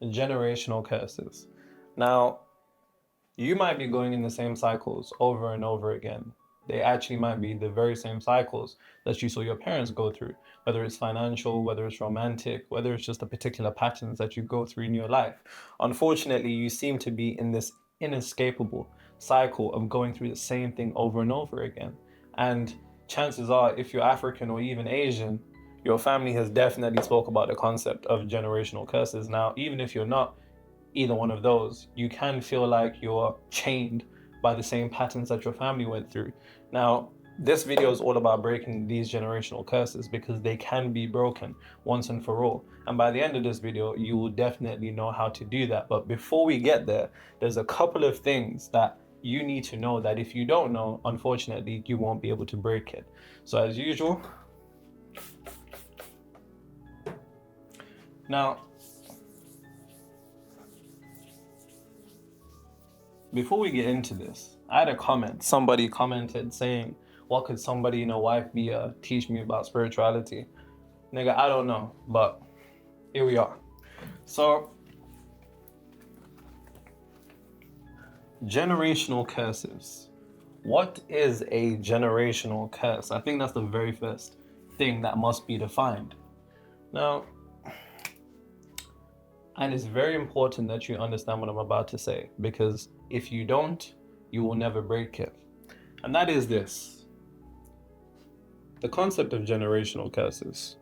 generational curses. Now, you might be going in the same cycles over and over again. They actually might be the very same cycles that you saw your parents go through, whether it's financial, whether it's romantic, whether it's just the particular patterns that you go through in your life. Unfortunately, you seem to be in this inescapable cycle of going through the same thing over and over again. And chances are, if you're African or even Asian, your family has definitely spoke about the concept of generational curses. Now, even if you're not either one of those, you can feel like you're chained by the same patterns that your family went through. Now, this video is all about breaking these generational curses because they can be broken once and for all. And by the end of this video, you will definitely know how to do that. But before we get there, there's a couple of things that you need to know that if you don't know, unfortunately, you won't be able to break it. So as usual, now, before we get into this, I had a comment. Somebody commented saying, what could somebody in a wife be teach me about spirituality? Nigga, I don't know, but here we are. So, generational curses. What is a generational curse? I think that's the very first thing that must be defined. Now, and it's very important that you understand what I'm about to say, because if you don't, you will never break it. And that is this. The concept of generational curses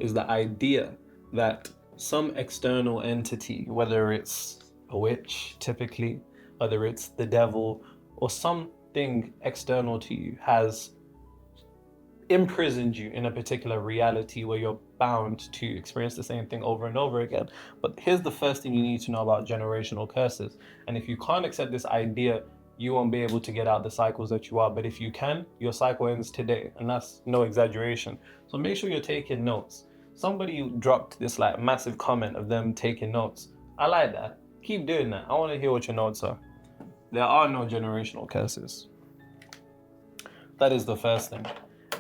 is the idea that some external entity, whether it's a witch typically, whether it's the devil, or something external to you, has imprisoned you in a particular reality where you're bound to experience the same thing over and over again. But here's the first thing you need to know about generational curses. And if you can't accept this idea, you won't be able to get out the cycles that you are. But if you can, your cycle ends today. And that's no exaggeration. So make sure you're taking notes. Somebody dropped this like massive comment of them taking notes. I like that. Keep doing that. I want to hear what your notes are. There are no generational curses. That is the first thing.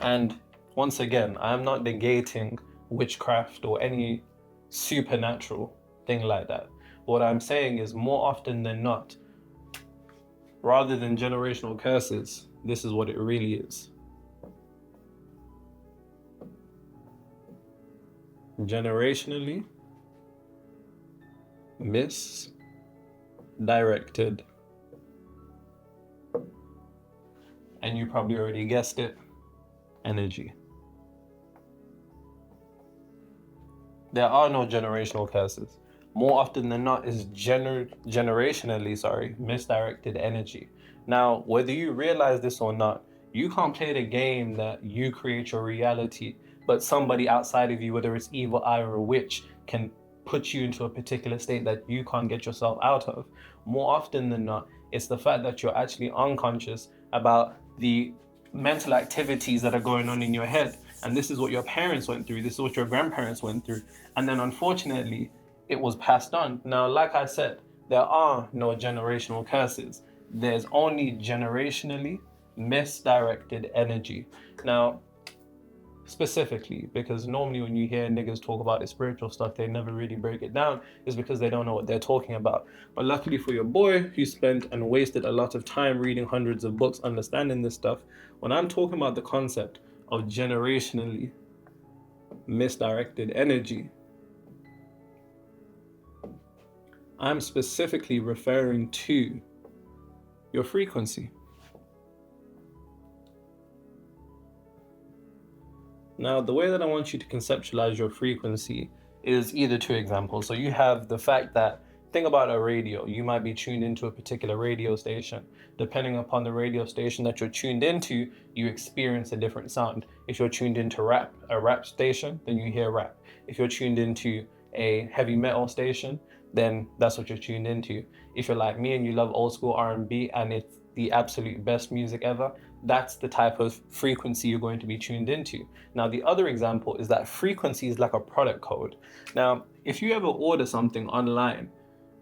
And once again, I'm not negating witchcraft or any supernatural thing like that. What I'm saying is, more often than not, rather than generational curses, this is what it really is. Generationally misdirected. And you probably already guessed it, energy. There are no generational curses. More often than not is generationally misdirected energy. Now, whether you realize this or not, you can't play the game that you create your reality, but somebody outside of you, whether it's evil eye or a witch, can put you into a particular state that you can't get yourself out of. More often than not, it's the fact that you're actually unconscious about the mental activities that are going on in your head. And this is what your parents went through. This is what your grandparents went through. And then unfortunately, it was passed on. Now, like I said, there are no generational curses. There's only generationally misdirected energy. Now, specifically, because normally when you hear niggas talk about the spiritual stuff, they never really break it down, is because they don't know what they're talking about. But luckily for your boy, who spent and wasted a lot of time reading hundreds of books understanding this stuff, when I'm talking about the concept of generationally misdirected energy, I'm specifically referring to your frequency. Now, the way that I want you to conceptualize your frequency is either two examples. So you have the fact that, think about a radio. You might be tuned into a particular radio station. Depending upon the radio station that you're tuned into, you experience a different sound. If you're tuned into a rap station, then you hear rap. If you're tuned into a heavy metal station, then that's what you're tuned into. If you're like me and you love old school R&B and it's the absolute best music ever, that's the type of frequency you're going to be tuned into. Now, the other example is that frequency is like a product code. Now, if you ever order something online,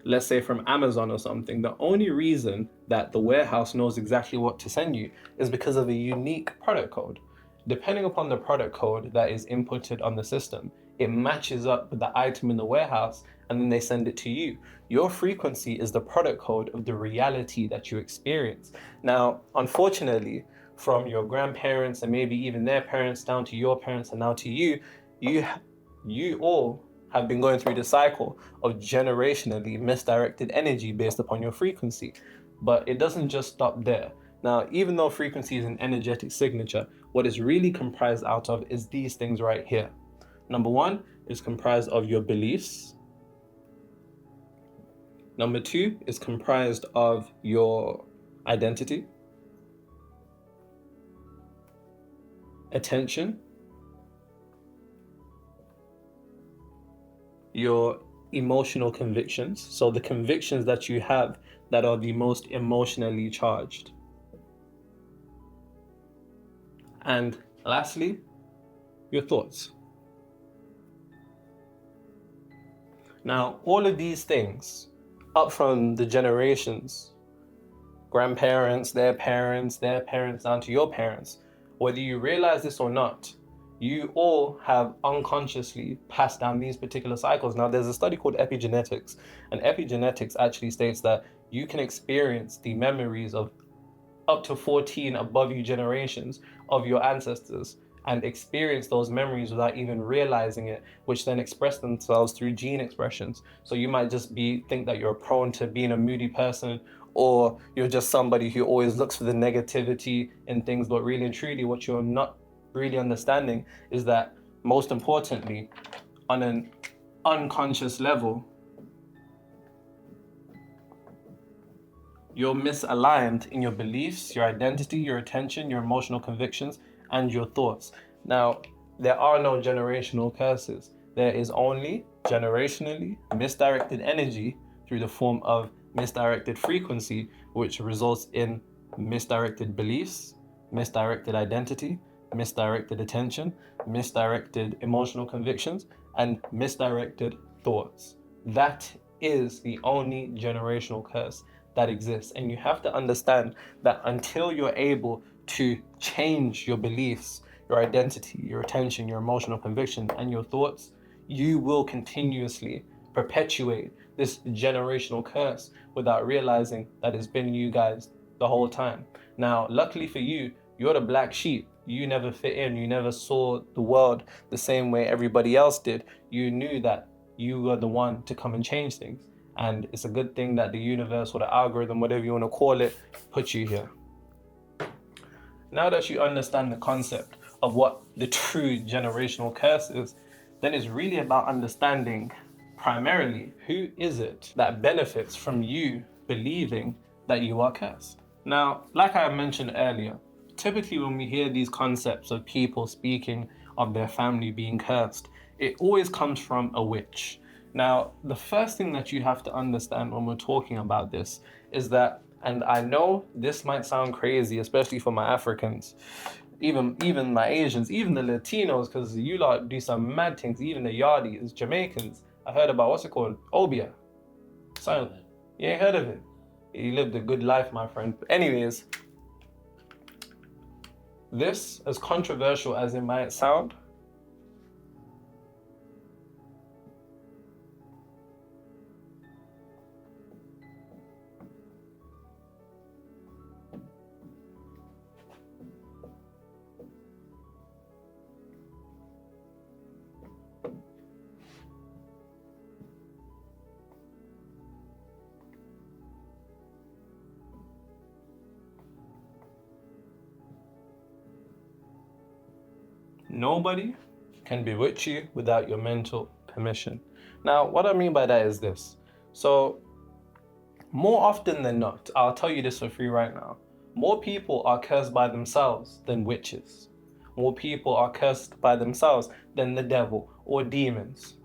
let's say from Amazon or something, the only reason that the warehouse knows exactly what to send you is because of a unique product code. Depending upon the product code that is inputted on the system, it matches up with the item in the warehouse, and then they send it to you. Your frequency is the product code of the reality that you experience. Now, unfortunately, from your grandparents and maybe even their parents down to your parents and now to you, you all have been going through the cycle of generationally misdirected energy based upon your frequency. But it doesn't just stop there. Now, even though frequency is an energetic signature, what it's really comprised out of is these things right here. Number one is comprised of your beliefs. Number two is comprised of your identity, attention, your emotional convictions. So the convictions that you have that are the most emotionally charged. And lastly, your thoughts. Now, all of these things, up from the generations, grandparents, their parents, down to your parents, whether you realize this or not, you all have unconsciously passed down these particular cycles. Now, there's a study called epigenetics, and epigenetics actually states that you can experience the memories of up to 14 above you generations of your ancestors and experience those memories without even realizing it, which then express themselves through gene expressions. So you might just think that you're prone to being a moody person, or you're just somebody who always looks for the negativity in things, but really and truly what you're not really understanding is that, most importantly, on an unconscious level, you're misaligned in your beliefs, your identity, your attention, your emotional convictions, and your thoughts. Now, there are no generational curses. There is only generationally misdirected energy through the form of misdirected frequency, which results in misdirected beliefs, misdirected identity, misdirected attention, misdirected emotional convictions, and misdirected thoughts. That is the only generational curse that exists. And you have to understand that until you're able to change your beliefs, your identity, your attention, your emotional conviction, and your thoughts, you will continuously perpetuate this generational curse without realizing that it's been you guys the whole time. Now, luckily for you, you're the black sheep. You never fit in. You never saw the world the same way everybody else did. You knew that you were the one to come and change things. And it's a good thing that the universe or the algorithm, whatever you want to call it, put you here. Now that you understand the concept of what the true generational curse is, then it's really about understanding primarily who is it that benefits from you believing that you are cursed. Now, like I mentioned earlier, typically when we hear these concepts of people speaking of their family being cursed, it always comes from a witch. Now, the first thing that you have to understand when we're talking about this is that, and I know this might sound crazy, especially for my Africans, even my Asians, even the Latinos, because you lot do some mad things, even the Yardis, Jamaicans. I heard about, what's it called? Obia. So, you ain't heard of it. You lived a good life, my friend. But anyways, this, as controversial as it might sound, nobody can bewitch you without your mental permission. Now, what I mean by that is this. So, more often than not, I'll tell you this for free right now, more people are cursed by themselves than witches. More people are cursed by themselves than the devil or demons.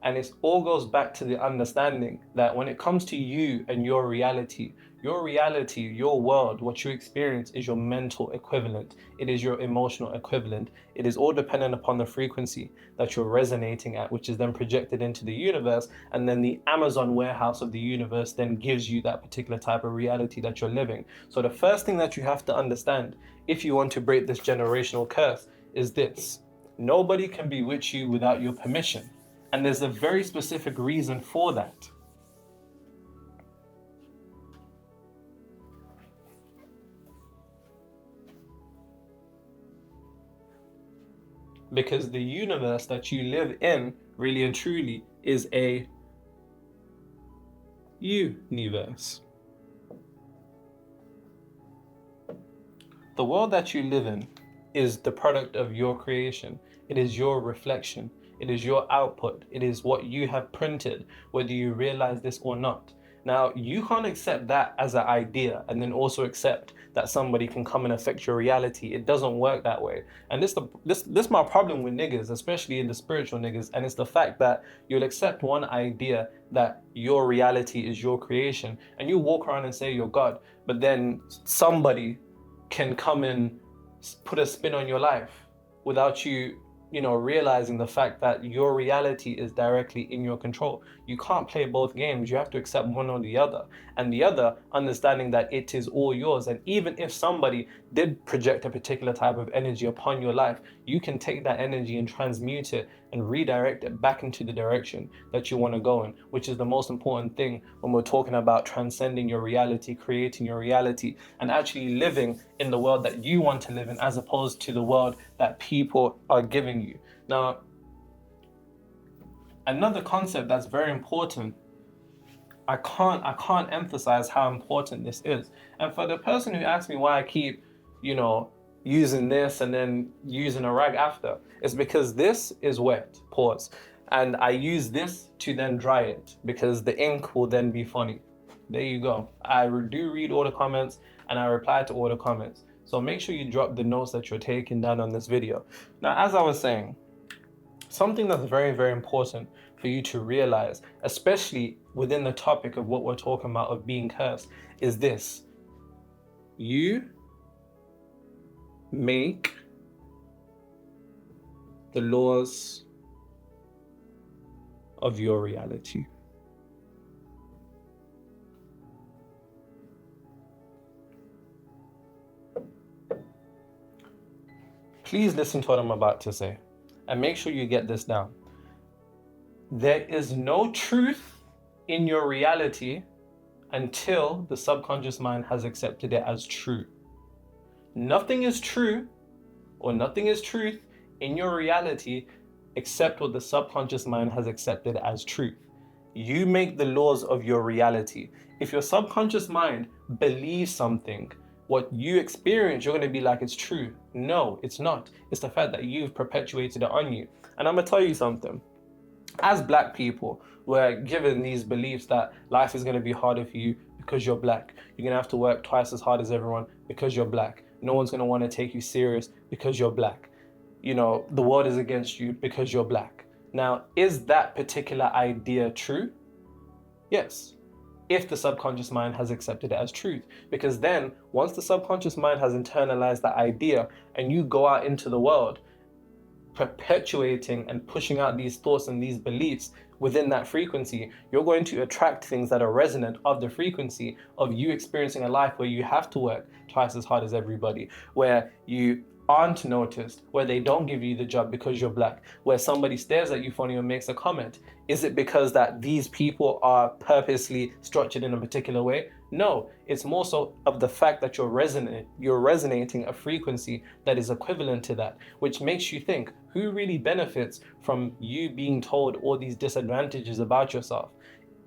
And it all goes back to the understanding that when it comes to you and your reality, your world, what you experience is your mental equivalent. It is your emotional equivalent. It is all dependent upon the frequency that you're resonating at, which is then projected into the universe. And then the Amazon warehouse of the universe then gives you that particular type of reality that you're living. So the first thing that you have to understand, if you want to break this generational curse, is this. Nobody can bewitch you without your permission. And there's a very specific reason for that. Because the universe that you live in, really and truly, is a universe. The world that you live in is the product of your creation. It is your reflection. It is your output. It is what you have printed, whether you realize this or not. Now, you can't accept that as an idea and then also accept that somebody can come and affect your reality. It doesn't work that way. And this my problem with niggas, especially in the spiritual niggas, and it's the fact that you'll accept one idea that your reality is your creation, and you walk around and say you're God, but then somebody can come and put a spin on your life without you realizing the fact that your reality is directly in your control. You can't play both games. You have to accept one or the other. And the other, understanding that it is all yours. And even if somebody did project a particular type of energy upon your life, you can take that energy and transmute it and redirect it back into the direction that you want to go in, which is the most important thing when we're talking about transcending your reality, creating your reality, and actually living in the world that you want to live in, as opposed to the world that people are giving you. Now, another concept that's very important, I can't emphasize how important this is. And for the person who asked me why I keep, using this and then using a rag after, it's because this is wet, pause. And I use this to then dry it because the ink will then be funny. There you go. I do read all the comments and I reply to all the comments. So make sure you drop the notes that you're taking down on this video. Now, as I was saying, something that's very, very important for you to realize, especially within the topic of what we're talking about of being cursed, is this. You make the laws of your reality. Please listen to what I'm about to say and make sure you get this down. There is no truth in your reality until the subconscious mind has accepted it as true. Nothing is true or nothing is truth in your reality except what the subconscious mind has accepted as truth. You make the laws of your reality. If your subconscious mind believes something, what you experience, you're going to be like, it's true. No, it's not. It's the fact that you've perpetuated it on you. And I'm going to tell you something. As black people, we're given these beliefs that life is going to be harder for you because you're black. You're going to have to work twice as hard as everyone because you're black. No one's going to want to take you serious because you're black. The world is against you because you're black. Now, is that particular idea true? Yes, if the subconscious mind has accepted it as truth. Because then, once the subconscious mind has internalized that idea and you go out into the world, perpetuating and pushing out these thoughts and these beliefs within that frequency, you're going to attract things that are resonant of the frequency of you experiencing a life where you have to work twice as hard as everybody, where you aren't noticed, where they don't give you the job because you're black, where somebody stares at you funny or makes a comment. Is it because that these people are purposely structured in a particular way? No, it's more so of the fact that you're resonating a frequency that is equivalent to that, which makes you think, who really benefits from you being told all these disadvantages about yourself?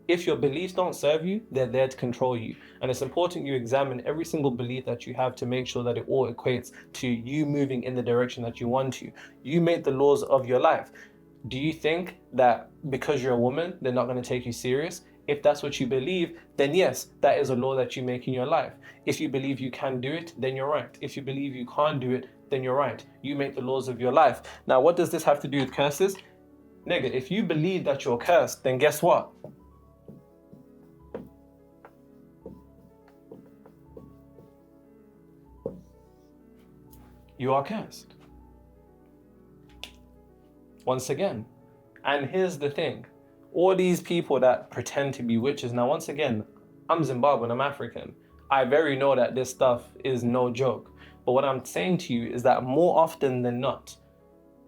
If your beliefs don't serve you, they're there to control you. And it's important you examine every single belief that you have to make sure that it all equates to you moving in the direction that you want to. You make the laws of your life. Do you think that because you're a woman, they're not going to take you serious? If that's what you believe, then yes, that is a law that you make in your life. If you believe you can do it, then you're right. If you believe you can't do it, then you're right. You make the laws of your life. Now, what does this have to do with curses? Nigga, if you believe that you're cursed, then guess what? You are cursed. Once again. And here's the thing. All these people that pretend to be witches. Now, once again, I'm Zimbabwean, I'm African. I very know that this stuff is no joke. But what I'm saying to you is that more often than not,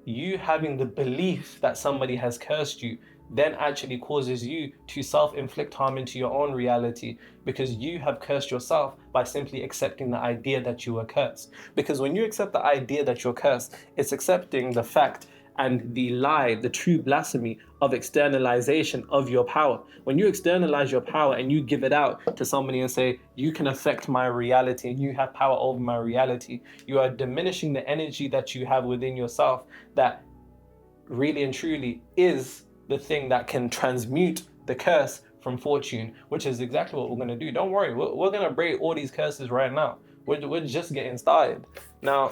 you having the belief that somebody has cursed you then actually causes you to self-inflict harm into your own reality, because you have cursed yourself by simply accepting the idea that you were cursed. Because when you accept the idea that you're cursed, it's accepting the fact and the lie, the true blasphemy of externalization of your power. When you externalize your power and you give it out to somebody and say, you can affect my reality and you have power over my reality, you are diminishing the energy that you have within yourself that really and truly is the thing that can transmute the curse from fortune, which is exactly what we're going to do. Don't worry, we're going to break all these curses right now. We're just getting started. Now,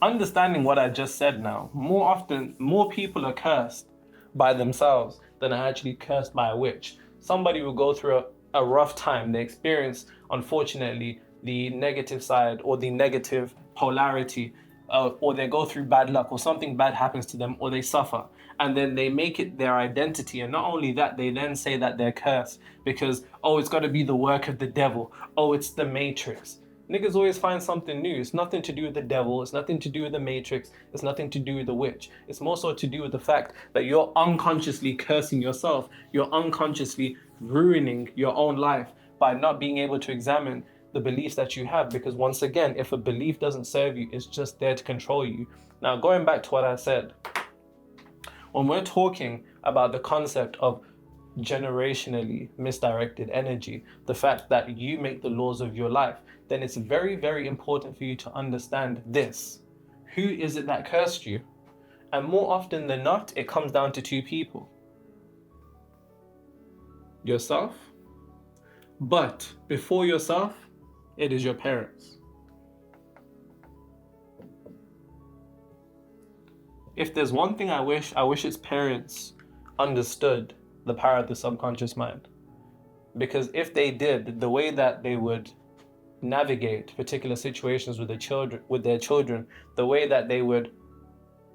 understanding what I just said now, more often, more people are cursed by themselves than are actually cursed by a witch. Somebody will go through a rough time. They experience, unfortunately, the negative side or the negative polarity, or they go through bad luck, or something bad happens to them, or they suffer. And then they make it their identity. And not only that, they then say that they're cursed because, oh, it's got to be the work of the devil. Oh, it's the Matrix. Niggas always find something new. It's nothing to do with the devil. It's nothing to do with the Matrix. It's nothing to do with the witch. It's more so to do with the fact that you're unconsciously cursing yourself. You're unconsciously ruining your own life by not being able to examine the beliefs that you have. Because once again, if a belief doesn't serve you, it's just there to control you. Now, going back to what I said, when we're talking about the concept of generationally misdirected energy, the fact that you make the laws of your life, then it's very, very important for you to understand this. Who is it that cursed you? And more often than not, it comes down to two people. Yourself, but before yourself, it is your parents. If there's one thing I wish its parents understood the power of the subconscious mind. Because if they did, the way that they would navigate particular situations with their children, the way that they would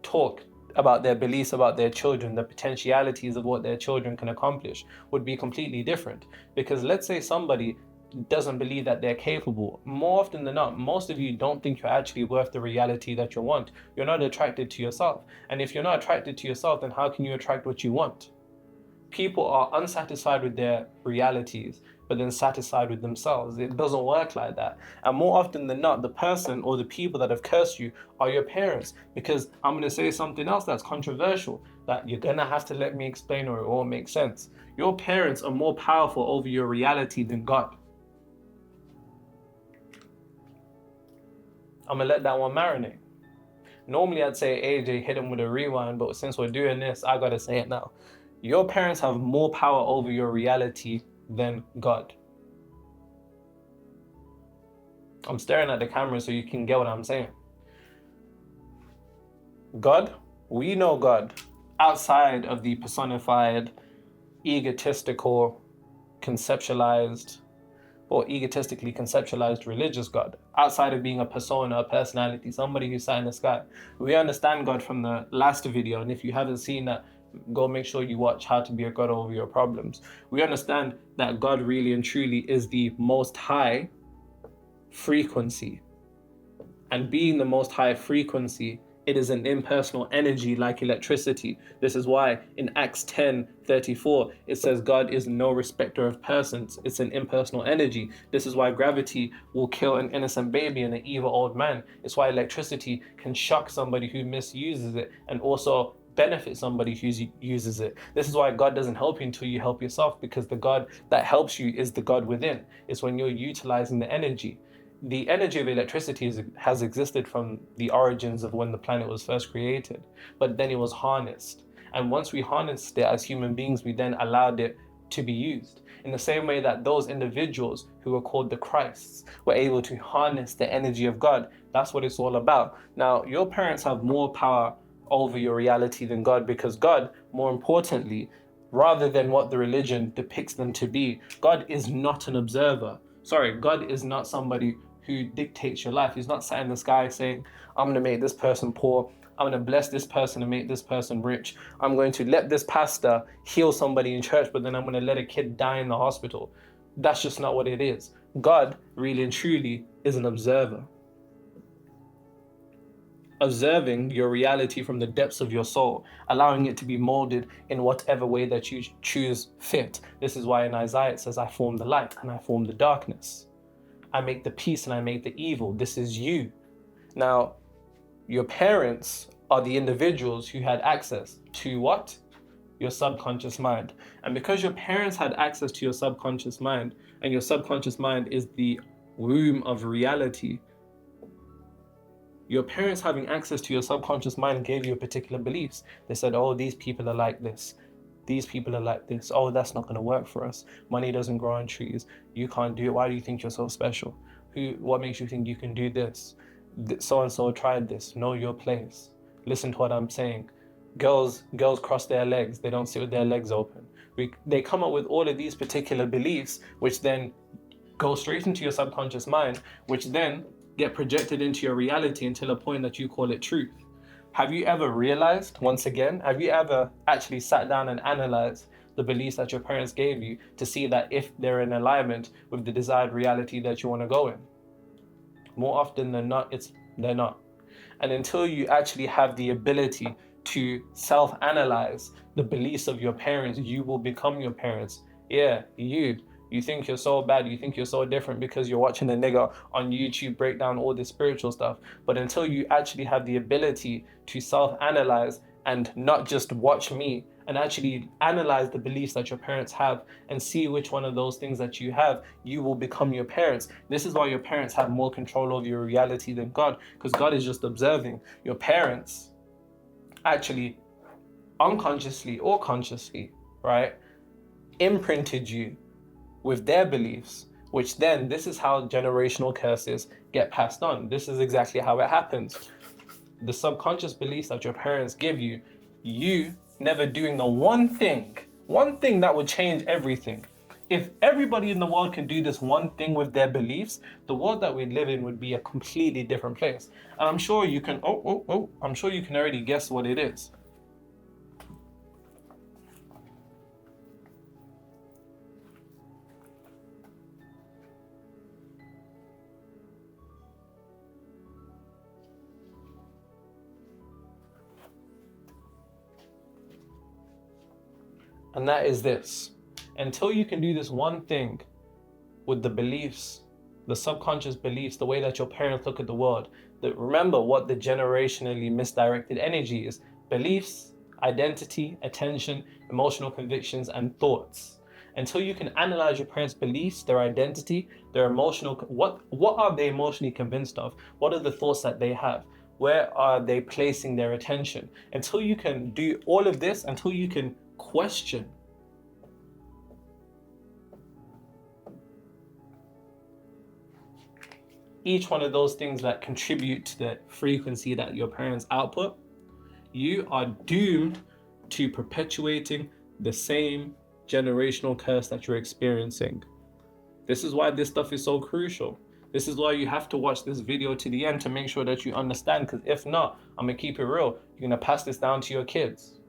talk about their beliefs about their children, the potentialities of what their children can accomplish would be completely different. Because let's say somebody doesn't believe that they're capable. More often than not, most of you don't think you're actually worth the reality that you want. You're not attracted to yourself. And if you're not attracted to yourself, then how can you attract what you want? People are unsatisfied with their realities, but then satisfied with themselves. It doesn't work like that. And more often than not, the person or the people that have cursed you are your parents. Because I'm going to say something else that's controversial, that you're going to have to let me explain or it won't make sense. Your parents are more powerful over your reality than God. I'm going to let that one marinate. Normally I'd say AJ hit him with a rewind, but since we're doing this, I got to say it now. Your parents have more power over your reality than God. I'm staring at the camera so you can get what I'm saying. God, we know God outside of the personified, egotistically conceptualized religious God, outside of being a persona, a personality, somebody who sat in the sky. We understand God from the last video, and if you haven't seen that, go make sure you watch How to Be a God Over Your Problems. We understand that God really and truly is the most high frequency. And being the most high frequency, it is an impersonal energy like electricity. This is why in Acts 10:34, it says God is no respecter of persons. It's an impersonal energy. This is why gravity will kill an innocent baby and an evil old man. It's why electricity can shock somebody who misuses it and also benefit somebody who uses it. This is why God doesn't help you until you help yourself, because the God that helps you is the God within. It's when you're utilizing the energy. The energy of electricity has existed from the origins of when the planet was first created, but then it was harnessed. And once we harnessed it as human beings, we then allowed it to be used. In the same way that those individuals who were called the Christs were able to harness the energy of God. That's what it's all about. Now, your parents have more power over your reality than God, because God, more importantly, rather than what the religion depicts them to be, God is not an observer. Sorry, God is not somebody who dictates your life. He's not sat in the sky saying, I'm going to make this person poor. I'm going to bless this person and make this person rich. I'm going to let this pastor heal somebody in church, but then I'm going to let a kid die in the hospital. That's just not what it is. God really and truly is an observer, observing your reality from the depths of your soul, allowing it to be molded in whatever way that you choose fit. This is why in Isaiah it says, I form the light and I form the darkness. I make the peace and I make the evil. This is you. Now, your parents are the individuals who had access to what? Your subconscious mind. And because your parents had access to your subconscious mind, and your subconscious mind is the womb of reality, your parents having access to your subconscious mind gave you particular beliefs. They said, oh, these people are like this. These people are like this. Oh, that's not going to work for us. Money doesn't grow on trees. You can't do it. Why do you think you're so special? What makes you think you can do this? So-and-so tried this. Know your place. Listen to what I'm saying. Girls cross their legs. They don't sit with their legs open. They come up with all of these particular beliefs, which then go straight into your subconscious mind, which then get projected into your reality until a point that you call it truth. Have you ever realized, once again, have you ever actually sat down and analyzed the beliefs that your parents gave you to see that if they're in alignment with the desired reality that you want to go in? More often than not, they're not. And until you actually have the ability to self-analyze the beliefs of your parents, you will become your parents. Yeah, you think you're so bad, you think you're so different because you're watching a nigga on YouTube break down all this spiritual stuff. But until you actually have the ability to self-analyze and not just watch me, and actually analyze the beliefs that your parents have and see which one of those things that you have, you will become your parents. This is why your parents have more control over your reality than God, because God is just observing. Your parents actually unconsciously or consciously, right, imprinted you with their beliefs, which then this is how generational curses get passed on. This is exactly how it happens. The subconscious beliefs that your parents give you, you never doing the one thing that would change everything. If everybody in the world can do this one thing with their beliefs, the world that we live in would be a completely different place. And I'm sure you can, I'm sure you can already guess what it is. And that is this. Until you can do this one thing with the beliefs, the subconscious beliefs, the way that your parents look at the world, that remember what the generationally misdirected energy is: beliefs, identity, attention, emotional convictions, and thoughts. Until you can analyze your parents' beliefs, their identity, their emotional, what are they emotionally convinced of? What are the thoughts that they have? Where are they placing their attention? Until you can do all of this, until you can question each one of those things that contribute to the frequency that your parents output, you are doomed to perpetuating the same generational curse that you're experiencing. This is why this stuff is so crucial. This is why you have to watch this video to the end to make sure that you understand, because if not, I'm gonna keep it real. You're gonna pass this down to your kids.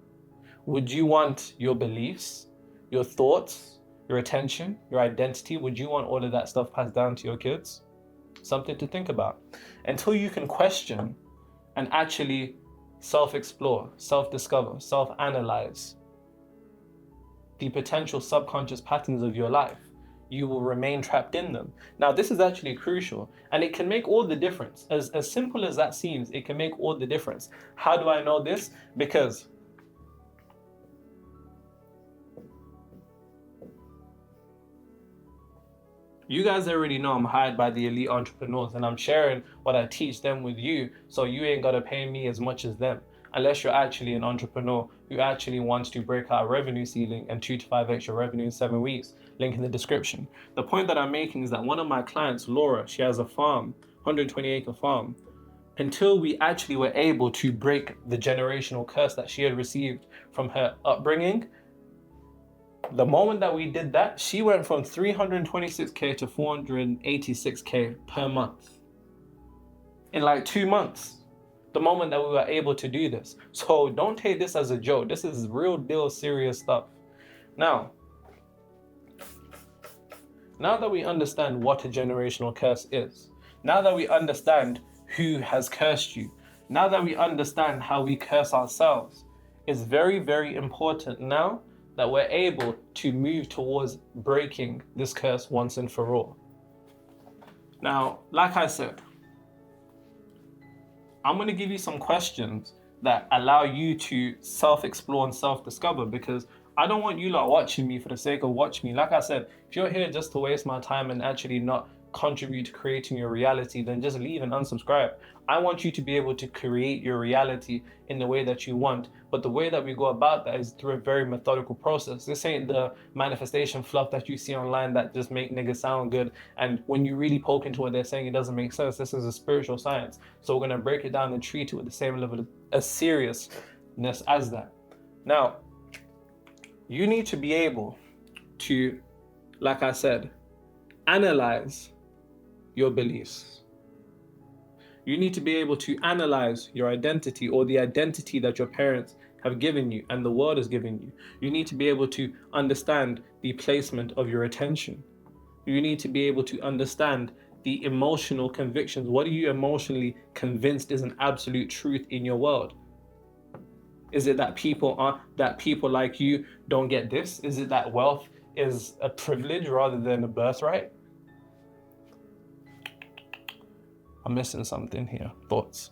Would you want your beliefs, your thoughts, your attention, your identity, would you want all of that stuff passed down to your kids? Something to think about. Until you can question and actually self-explore, self-discover, self-analyze the potential subconscious patterns of your life, you will remain trapped in them. Now, this is actually crucial, and it can make all the difference. As simple as that seems, it can make all the difference. How do I know this? Because you guys already know I'm hired by the elite entrepreneurs, and I'm sharing what I teach them with you, so you ain't gotta pay me as much as them, unless you're actually an entrepreneur who actually wants to break out a revenue ceiling and 2 to 5 extra revenue in 7 weeks. Link in the description. The point that I'm making is that one of my clients, Laura, she has a farm, 120-acre farm. Until we actually were able to break the generational curse that she had received from her upbringing, the moment that we did that, she went from 326K to 486K per month in like 2 months. The moment that we were able to do this. So don't take this as a joke. This is real deal serious stuff. Now, Now that we understand what a generational curse is, now that we understand who has cursed you, now that we understand how we curse ourselves, it's very, very important now that we're able to move towards breaking this curse once and for all. Now, like I said, I'm going to give you some questions that allow you to self-explore and self-discover, because I don't want you lot watching me for the sake of watching me. Like I said, if you're here just to waste my time and actually not contribute to creating your reality, then just leave and unsubscribe. I want you to be able to create your reality in the way that you want. But the way that we go about that is through a very methodical process. This ain't the manifestation fluff that you see online that just make niggas sound good. And when you really poke into what they're saying, it doesn't make sense. This is a spiritual science. So we're going to break it down and treat it with the same level of seriousness as that. Now, you need to be able to, like I said, analyze your beliefs. You need to be able to analyze your identity, or the identity that your parents have given you and the world has given you. You need to be able to understand the placement of your attention. You need to be able to understand the emotional convictions. What are you emotionally convinced is an absolute truth in your world? Is it that people like you don't get this? Is it that wealth is a privilege rather than a birthright? I'm missing something here. Thoughts?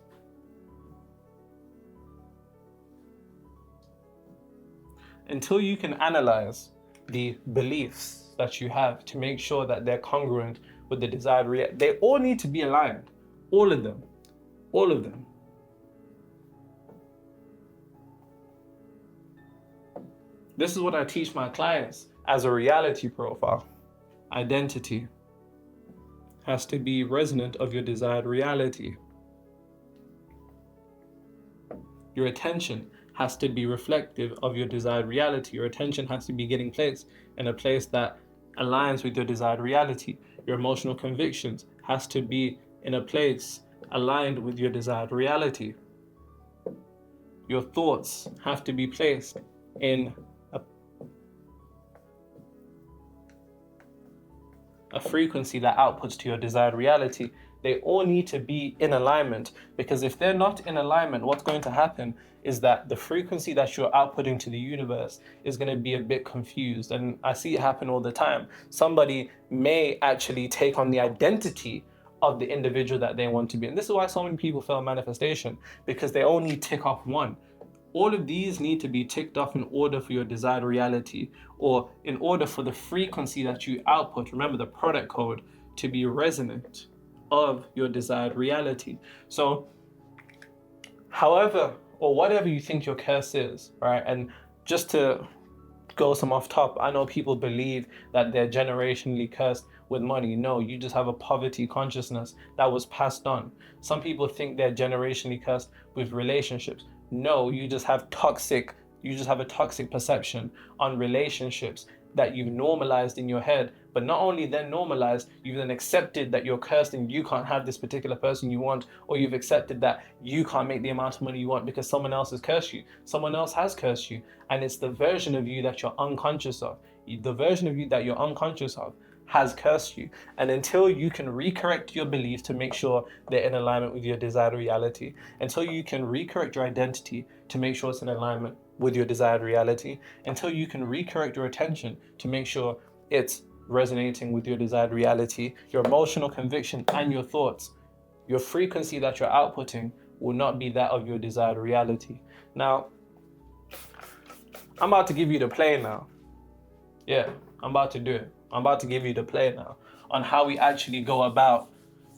Until you can analyze the beliefs that you have to make sure that they're congruent with the desired reality, they all need to be aligned. All of them. All of them. This is what I teach my clients as a reality profile. Identity has to be resonant of your desired reality. Your attention has to be reflective of your desired reality. Your attention has to be getting placed in a place that aligns with your desired reality. Your emotional convictions has to be in a place aligned with your desired reality. Your thoughts have to be placed in a frequency that outputs to your desired reality. They all need to be in alignment, because if they're not in alignment, what's going to happen is that the frequency that you're outputting to the universe is going to be a bit confused. And I see it happen all the time. Somebody may actually take on the identity of the individual that they want to be. And this is why so many people fail manifestation, because they only tick off one. All of these need to be ticked off in order for your desired reality, or in order for the frequency that you output, remember the product code, to be resonant of your desired reality. So however or whatever you think your curse is, right? And just to go some off top, I know people believe that they're generationally cursed with money. No, you just have a poverty consciousness that was passed on. Some people think they're generationally cursed with relationships. No, you just have a toxic perception on relationships that you've normalized in your head. But not only then normalized, you've then accepted that you're cursed and you can't have this particular person you want, or you've accepted that you can't make the amount of money you want because someone else has cursed you. Someone else has cursed you. And it's the version of you that you're unconscious of. The version of you that you're unconscious of has cursed you. And until you can recorrect your beliefs to make sure they're in alignment with your desired reality, until you can recorrect your identity to make sure it's in alignment with your desired reality, until you can recorrect your attention to make sure it's resonating with your desired reality, your emotional conviction and your thoughts, your frequency that you're outputting will not be that of your desired reality. Now, I'm about to give you the play now. Yeah, I'm about to do it. I'm about to give you the play now on how we actually go about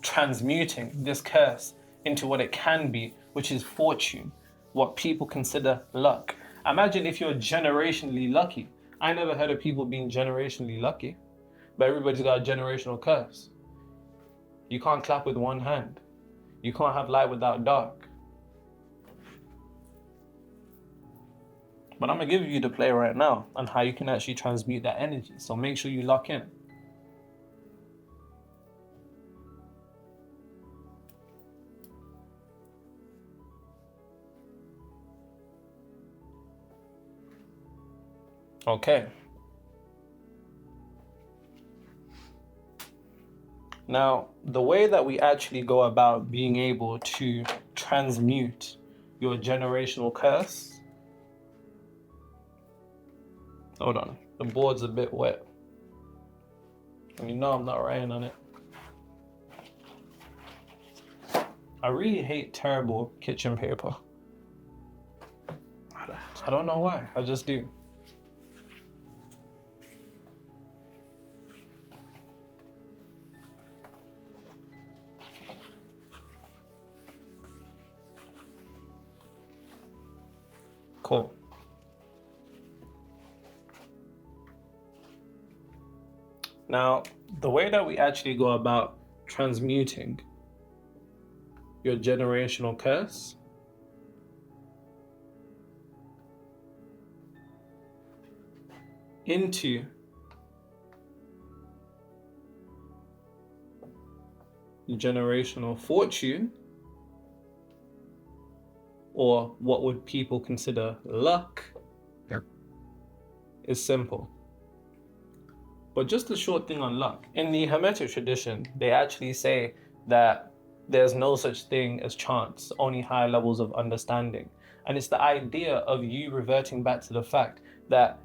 transmuting this curse into what it can be, which is fortune, what people consider luck. Imagine if you're generationally lucky. I never heard of people being generationally lucky, but everybody's got a generational curse. You can't clap with one hand. You can't have light without dark. But I'm going to give you the play right now on how you can actually transmute that energy. So make sure you lock in. Okay. Now, the way that we actually go about being able to transmute your generational curse. Hold on, the board's a bit wet. And you know I'm not writing on it. I really hate terrible kitchen paper. I don't know why, I just do. Cool. Now, the way that we actually go about transmuting your generational curse into generational fortune, or what would people consider luck, is simple. But just a short thing on luck. In the Hermetic tradition, they actually say that there's no such thing as chance, only high levels of understanding. And it's the idea of you reverting back to the fact that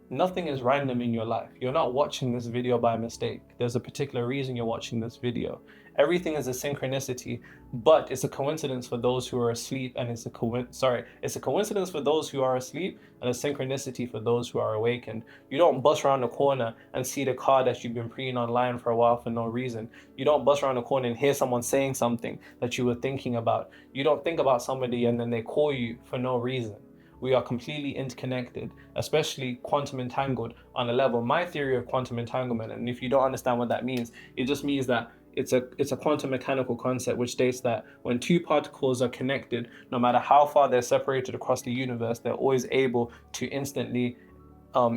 nothing is random in your life. You're not watching this video by mistake. There's a particular reason you're watching this video. Everything is a synchronicity, but it's a coincidence for those who are asleep, and it's a coincidence for those who are asleep, and a synchronicity for those who are awakened. You don't bust around the corner and see the car that you've been preying online for a while for no reason. You don't bust around the corner and hear someone saying something that you were thinking about. You don't think about somebody and then they call you for no reason. We are completely interconnected, especially quantum entangled on a level. My theory of quantum entanglement, and if you don't understand what that means, it just means that it's a quantum mechanical concept which states that when two particles are connected, no matter how far they're separated across the universe, they're always able to instantly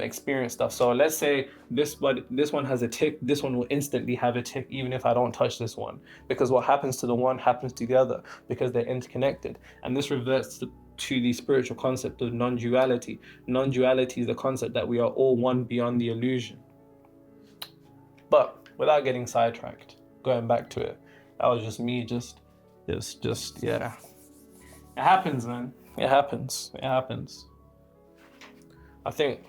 experience stuff. So let's say this one has a tick, this one will instantly have a tick even if I don't touch this one, because what happens to the one happens to the other because they're interconnected. And this reverts to the spiritual concept of non-duality. Non-duality is the concept that we are all one beyond the illusion. But without getting sidetracked, going back to it, that was just me, yeah. It happens, man. It happens. I think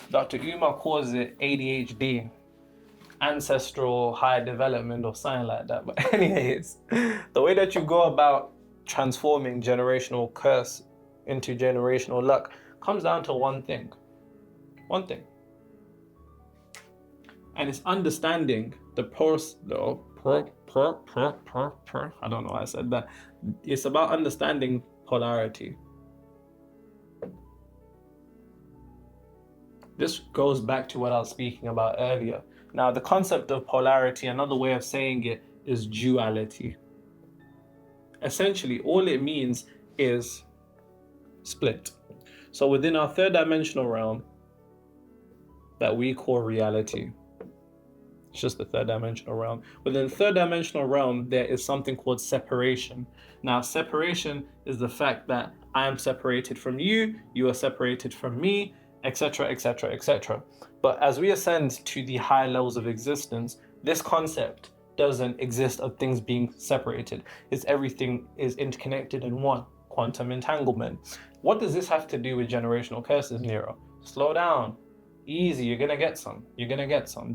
Dr. Umar calls it ADHD, ancestral high development or something like that. But anyways, the way that you go about transforming generational curse into generational luck comes down to one thing. And it's understanding I don't know why I said that. It's about understanding polarity. This goes back to what I was speaking about earlier. Now, the concept of polarity, another way of saying it, is duality. Essentially, all it means is split. So within our third dimensional realm that we call reality, it's just the third dimensional realm. Within the third dimensional realm, there is something called separation. Now, separation is the fact that I am separated from you, you are separated from me, etc., etc., etc. But as we ascend to the high levels of existence, this concept doesn't exist of things being separated. It's everything is interconnected in one. Quantum entanglement. What does this have to do with generational curses, Nero? Slow down. Easy, you're gonna get some.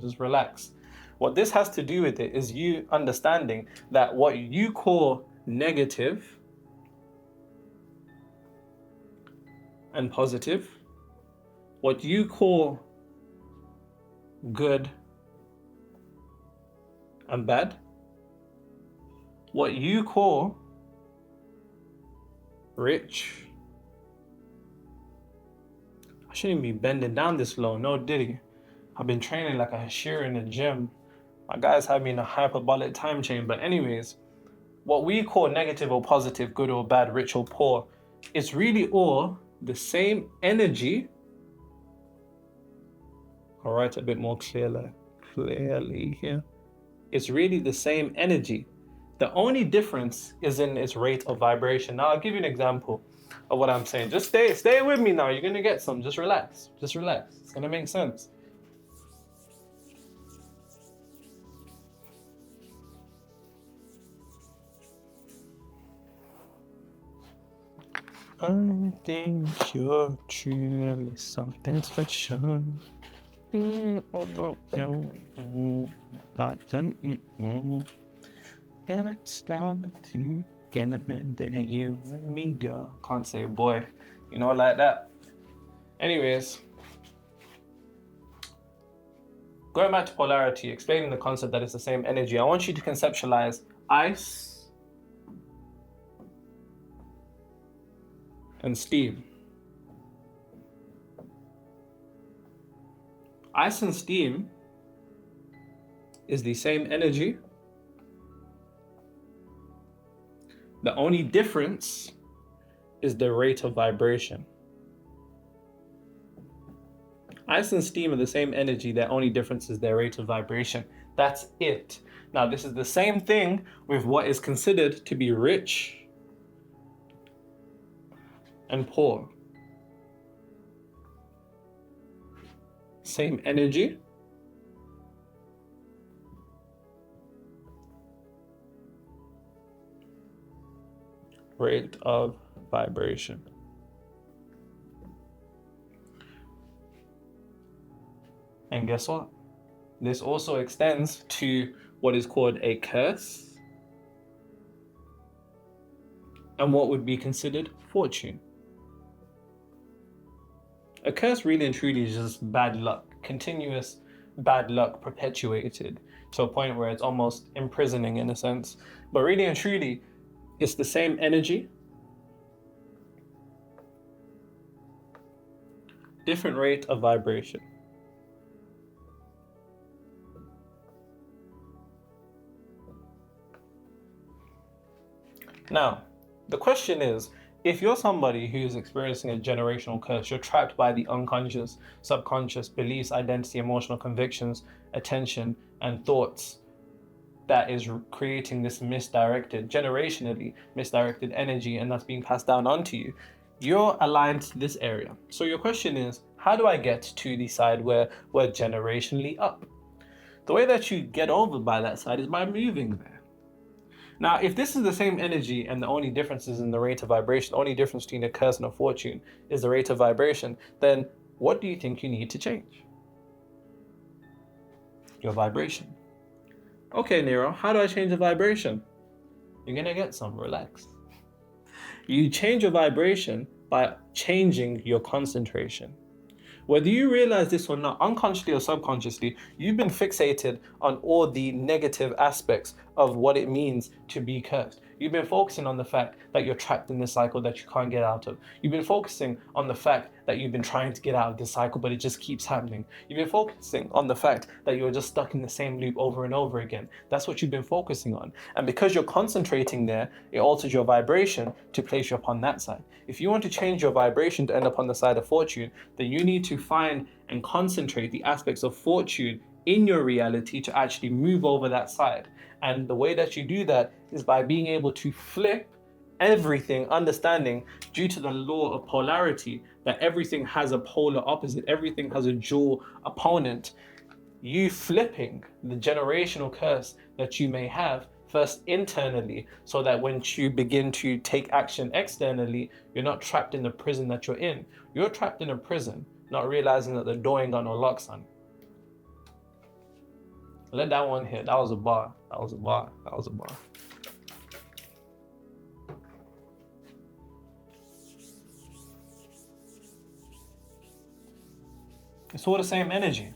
Just relax. What this has to do with it is you understanding that what you call negative and positive, what you call good and bad, what you call rich. I shouldn't be bending down this low, no diddy. I've been training like a Hashir in the gym. My guys have me in a hyperbolic time chain. But anyways, what we call negative or positive, good or bad, rich or poor, it's really all the same energy. I'll write a bit more clearly here. It's really the same energy. The only difference is in its rate of vibration. Now, I'll give you an example of what I'm saying. Just stay with me now. You're going to get some. Just relax. It's going to make sense. I think you're truly something special. Can I start to get a bit that you and me go? Can't say boy, you know, like that. Anyways, going back to polarity, explaining the concept that it's the same energy, I want you to conceptualize ice and steam. Ice and steam is the same energy. The only difference is the rate of vibration. Ice and steam are the same energy, their only difference is their rate of vibration. That's it. Now, this is the same thing with what is considered to be rich and poor. Same energy, rate of vibration. And guess what? This also extends to what is called a curse and what would be considered fortune. A curse really and truly is just bad luck, continuous bad luck perpetuated to a point where it's almost imprisoning in a sense. But really and truly, it's the same energy, different rate of vibration. Now, the question is, if you're somebody who is experiencing a generational curse, you're trapped by the unconscious, subconscious beliefs, identity, emotional convictions, attention, and thoughts that is creating this misdirected, generationally misdirected energy, and that's being passed down onto you, you're aligned to this area. So your question is, how do I get to the side where we're generationally up? The way that you get over by that side is by moving there. Now, if this is the same energy and the only difference is in the rate of vibration, the only difference between a curse and a fortune is the rate of vibration, then what do you think you need to change? Your vibration. Okay, Nero, how do I change the vibration? You're gonna get some, relax. You change your vibration by changing your concentration. Whether you realize this or not, unconsciously or subconsciously, you've been fixated on all the negative aspects of what it means to be cursed. You've been focusing on the fact that you're trapped in this cycle that you can't get out of. You've been focusing on the fact that you've been trying to get out of this cycle, but it just keeps happening. You've been focusing on the fact that you're just stuck in the same loop over and over again. That's what you've been focusing on. And because you're concentrating there, it alters your vibration to place you upon that side. If you want to change your vibration to end up on the side of fortune, then you need to find and concentrate the aspects of fortune in your reality to actually move over that side. And the way that you do that is by being able to flip everything, understanding due to the law of polarity that everything has a polar opposite, everything has a dual opponent. You flipping the generational curse that you may have first internally, so that when you begin to take action externally, you're not trapped in the prison that you're in. You're trapped in a prison, not realizing that the door ain't got no locks on. Let that one hit. That was a bar. That was a bar. That was a bar. It's all the same energy.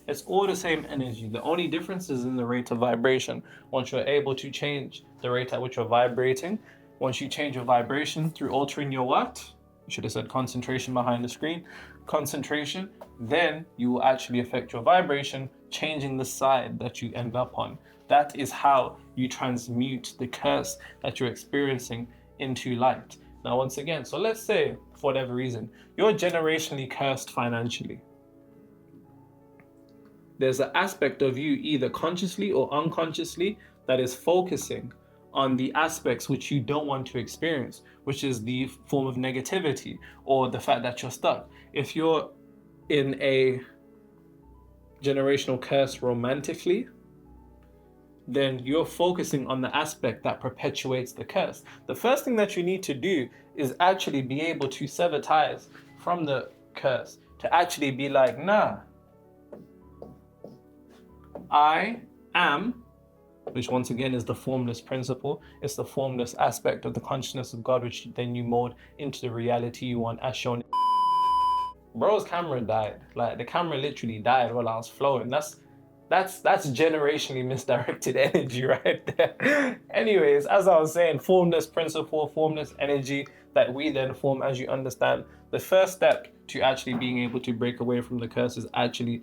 It's all the same energy. The only difference is in the rate of vibration. Once you're able to change the rate at which you're vibrating, once you change your vibration through altering your what? You should have said concentration behind the screen. Concentration, then you will actually affect your vibration, changing the side that you end up on. That is how you transmute the curse that you're experiencing into light. Now, once again, so let's say, for whatever reason, you're generationally cursed financially. There's an aspect of you, either consciously or unconsciously, that is focusing on the aspects which you don't want to experience, which is the form of negativity or the fact that you're stuck. If you're in a generational curse romantically, then you're focusing on the aspect that perpetuates the curse. The first thing that you need to do is actually be able to sever ties from the curse, to actually be like, nah, I am, which once again is the formless principle. It's the formless aspect of the consciousness of God, which then you mold into the reality you want, as shown. Bro's camera died. Like, the camera literally died while I was flowing. That's generationally misdirected energy right there. Anyways, as I was saying, formless principle, formless energy that we then form, as you understand. The first step to actually being able to break away from the curse is actually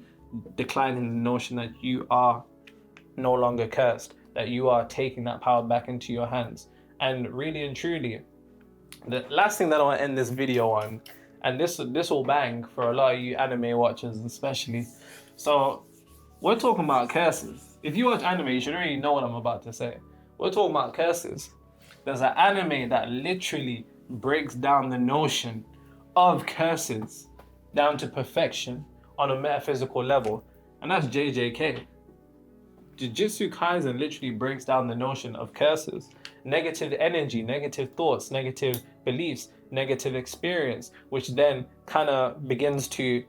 declining the notion that you are no longer cursed, that you are taking that power back into your hands. And really and truly, the last thing that I want to end this video on, and this will bang for a lot of you anime watchers especially. So we're talking about curses. If you watch anime, you should already know what I'm about to say. We're talking about curses. There's an anime that literally breaks down the notion of curses down to perfection on a metaphysical level, and that's JJK. Jujutsu Kaisen literally breaks down the notion of curses, negative energy, negative thoughts, negative beliefs, negative experience, which then kind of begins to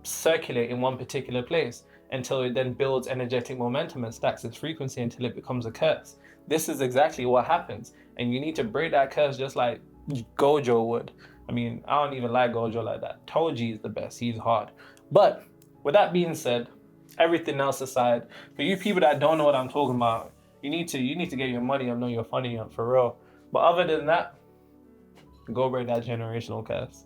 circulate in one particular place until it then builds energetic momentum and stacks its frequency until it becomes a curse. This is exactly what happens, and you need to break that curse just like Gojo would. I mean, I don't even like Gojo like that. Toji is the best. He's hard. But with that being said, everything else aside, for you people that don't know what I'm talking about, you need to get your money up, know your funny up for real. But other than that, go break that generational curse.